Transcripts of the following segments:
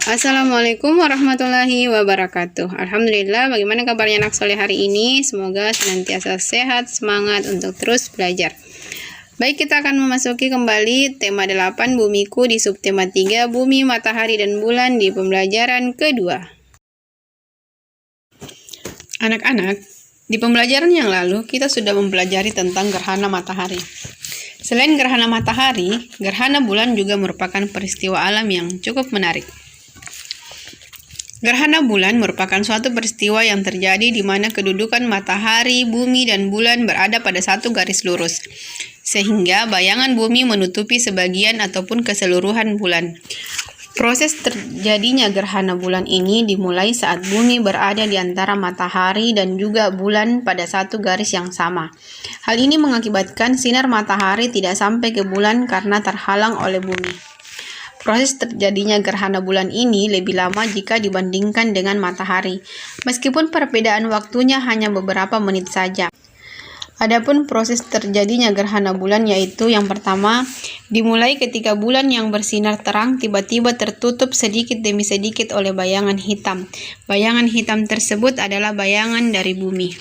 Assalamualaikum warahmatullahi wabarakatuh. Alhamdulillah, bagaimana kabarnya anak soleh hari ini? Semoga senantiasa sehat, semangat untuk terus belajar. Baik, kita akan memasuki kembali tema 8 Bumiku di subtema 3 Bumi, Matahari, dan Bulan di pembelajaran kedua. Anak-anak, di pembelajaran yang lalu kita sudah mempelajari tentang gerhana matahari. Selain gerhana matahari, gerhana bulan juga merupakan peristiwa alam yang cukup menarik. Gerhana bulan merupakan suatu peristiwa yang terjadi di mana kedudukan matahari, bumi, dan bulan berada pada satu garis lurus, sehingga bayangan bumi menutupi sebagian ataupun keseluruhan bulan. Proses terjadinya gerhana bulan ini dimulai saat bumi berada di antara matahari dan juga bulan pada satu garis yang sama. Hal ini mengakibatkan sinar matahari tidak sampai ke bulan karena terhalang oleh bumi. Proses terjadinya gerhana bulan ini lebih lama jika dibandingkan dengan matahari, meskipun perbedaan waktunya hanya beberapa menit saja. Adapun proses terjadinya gerhana bulan yaitu yang pertama, dimulai ketika bulan yang bersinar terang tiba-tiba tertutup sedikit demi sedikit oleh bayangan hitam. Bayangan hitam tersebut adalah bayangan dari bumi.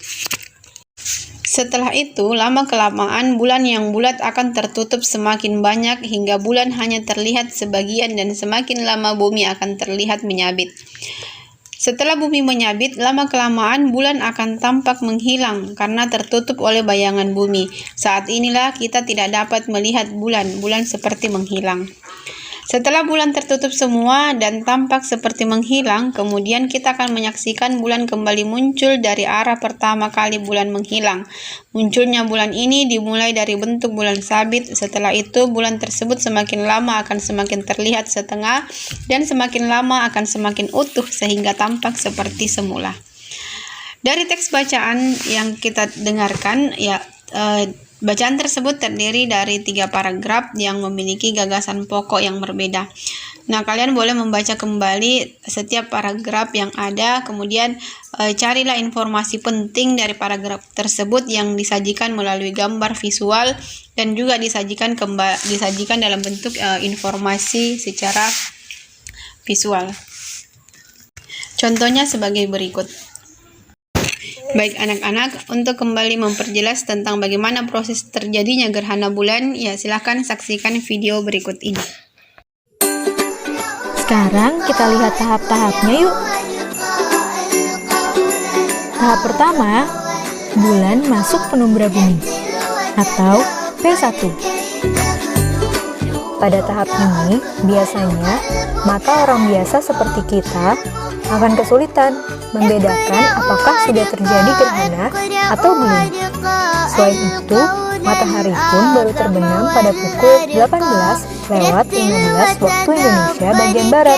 Setelah itu, lama-kelamaan bulan yang bulat akan tertutup semakin banyak hingga bulan hanya terlihat sebagian dan semakin lama bumi akan terlihat menyabit. Setelah bumi menyabit, lama-kelamaan bulan akan tampak menghilang karena tertutup oleh bayangan bumi. Saat inilah kita tidak dapat melihat bulan seperti menghilang. Setelah bulan tertutup semua dan tampak seperti menghilang, kemudian kita akan menyaksikan bulan kembali muncul dari arah pertama kali bulan menghilang. Munculnya bulan ini dimulai dari bentuk bulan sabit. Setelah itu, bulan tersebut semakin lama akan semakin terlihat setengah dan semakin lama akan semakin utuh sehingga tampak seperti semula. Dari teks bacaan yang kita dengarkan, bacaan tersebut terdiri dari 3 paragraf yang memiliki gagasan pokok yang berbeda. Nah, kalian boleh membaca kembali setiap paragraf yang ada, kemudian carilah informasi penting dari paragraf tersebut yang disajikan melalui gambar visual dan juga disajikan dalam bentuk informasi secara visual. Contohnya sebagai berikut. Baik anak-anak, untuk kembali memperjelas tentang bagaimana proses terjadinya gerhana bulan, silahkan saksikan video berikut ini. Sekarang kita lihat tahap-tahapnya yuk. Tahap pertama, bulan masuk penumbra bumi atau P1. Pada tahap ini, biasanya mata orang biasa seperti kita akan kesulitan membedakan apakah sudah terjadi gerhana atau belum. Selain itu, matahari pun baru terbenam pada pukul 18:15 waktu Indonesia bagian Barat.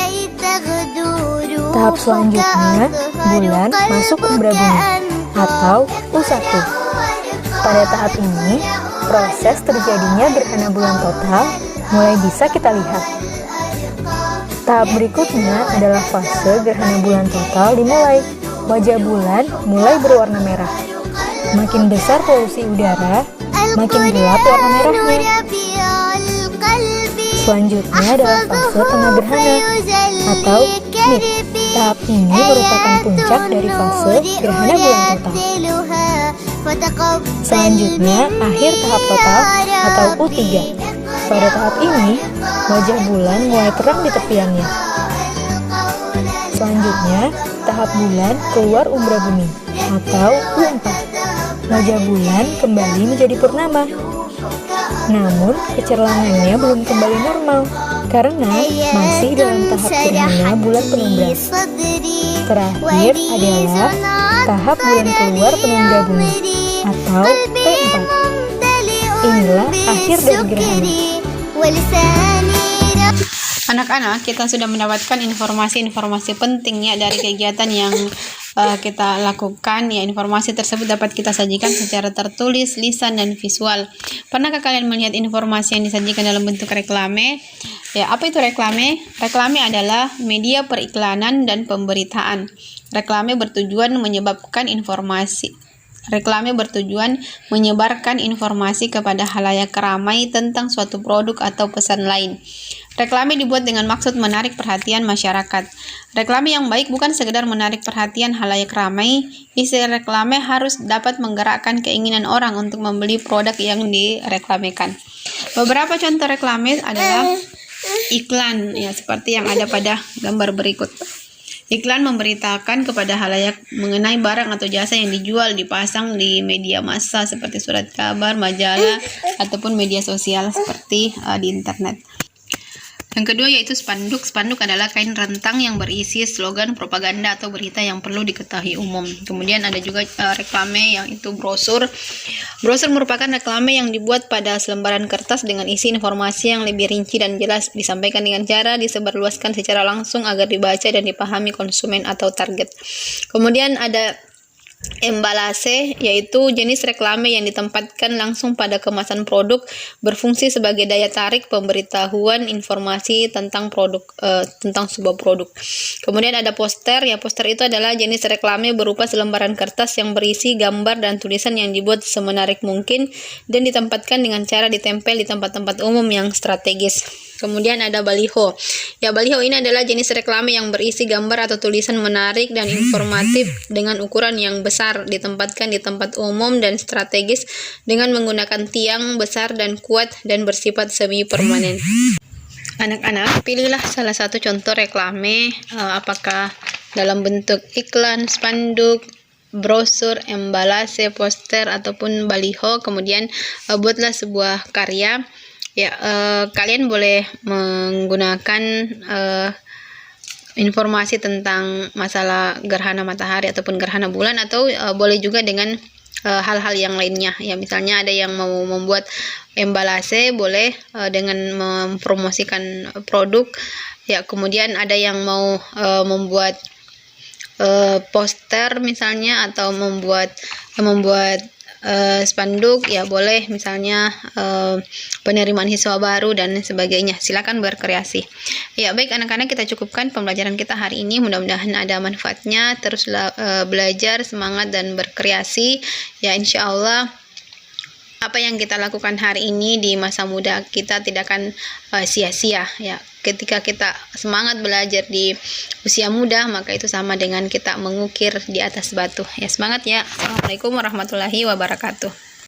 Tahap selanjutnya, bulan masuk umbra bumi atau U1. Pada tahap ini, proses terjadinya gerhana bulan total mulai bisa kita lihat. Tahap berikutnya adalah fase gerhana bulan total dimulai. Wajah bulan mulai berwarna merah. Makin besar polusi udara, makin gelap warna merahnya. Selanjutnya adalah fase tengah gerhana atau mid. Tahap ini merupakan puncak dari fase gerhana bulan total. Selanjutnya, akhir tahap total atau U3. Pada tahap ini, wajah bulan mulai terang di tepiannya. Selanjutnya, tahap bulan keluar umbra bumi atau U4. Wajah bulan kembali menjadi purnama. Namun, kecerlangannya belum kembali normal karena masih dalam tahap gerhana bulan penumbra. Terakhir adalah tahap bulan keluar penumbra bumi atau P4. Inilah akhir dari gerhana. Anak-anak, kita sudah mendapatkan informasi-informasi penting dari kegiatan yang kita lakukan. Informasi tersebut dapat kita sajikan secara tertulis, lisan, dan visual. Pernahkah kalian melihat informasi yang disajikan dalam bentuk reklame? Apa itu reklame? Reklame adalah media periklanan dan pemberitaan. Reklame bertujuan menyebarkan informasi kepada khalayak ramai tentang suatu produk atau pesan lain. Reklame dibuat dengan maksud menarik perhatian masyarakat. Reklame yang baik bukan sekedar menarik perhatian halayak ramai, isi reklame harus dapat menggerakkan keinginan orang untuk membeli produk yang direklamekan. Beberapa contoh reklame adalah iklan, ya seperti yang ada pada gambar berikut. Iklan memberitakan kepada halayak mengenai barang atau jasa yang dijual, dipasang di media massa seperti surat kabar, majalah, ataupun media sosial seperti di internet. Yang kedua yaitu spanduk. Spanduk adalah kain rentang yang berisi slogan, propaganda, atau berita yang perlu diketahui umum. Kemudian ada juga reklame yang itu brosur. Brosur merupakan reklame yang dibuat pada selembaran kertas dengan isi informasi yang lebih rinci dan jelas, disampaikan dengan cara disebarluaskan secara langsung agar dibaca dan dipahami konsumen atau target. Kemudian ada embalase, yaitu jenis reklame yang ditempatkan langsung pada kemasan produk, berfungsi sebagai daya tarik pemberitahuan informasi tentang produk, tentang sebuah produk. Kemudian ada poster, ya poster itu adalah jenis reklame berupa selembaran kertas yang berisi gambar dan tulisan yang dibuat semenarik mungkin dan ditempatkan dengan cara ditempel di tempat-tempat umum yang strategis. Kemudian ada baliho. Ya, baliho ini adalah jenis reklame yang berisi gambar atau tulisan menarik dan informatif dengan ukuran yang besar, ditempatkan di tempat umum dan strategis dengan menggunakan tiang besar dan kuat dan bersifat semi permanen. Anak-anak, pilihlah salah satu contoh reklame, apakah dalam bentuk iklan, spanduk, brosur, embalase, poster, ataupun baliho. Kemudian buatlah sebuah karya. Ya, kalian boleh menggunakan informasi tentang masalah gerhana matahari ataupun gerhana bulan, atau boleh juga dengan hal-hal yang lainnya. Ya, misalnya ada yang mau membuat embalase, boleh dengan mempromosikan produk. Ya, kemudian ada yang mau membuat poster misalnya, atau membuat spanduk, ya boleh misalnya penerimaan siswa baru dan sebagainya. Silakan berkreasi. Ya, baik anak-anak, kita cukupkan pembelajaran kita hari ini. Mudah-mudahan ada manfaatnya. Terus belajar, semangat, dan berkreasi. Ya, insya Allah apa yang kita lakukan hari ini di masa muda kita tidak akan sia-sia. Ya, ketika kita semangat belajar di usia muda, maka itu sama dengan kita mengukir di atas batu. Ya, semangat ya. Assalamualaikum warahmatullahi wabarakatuh.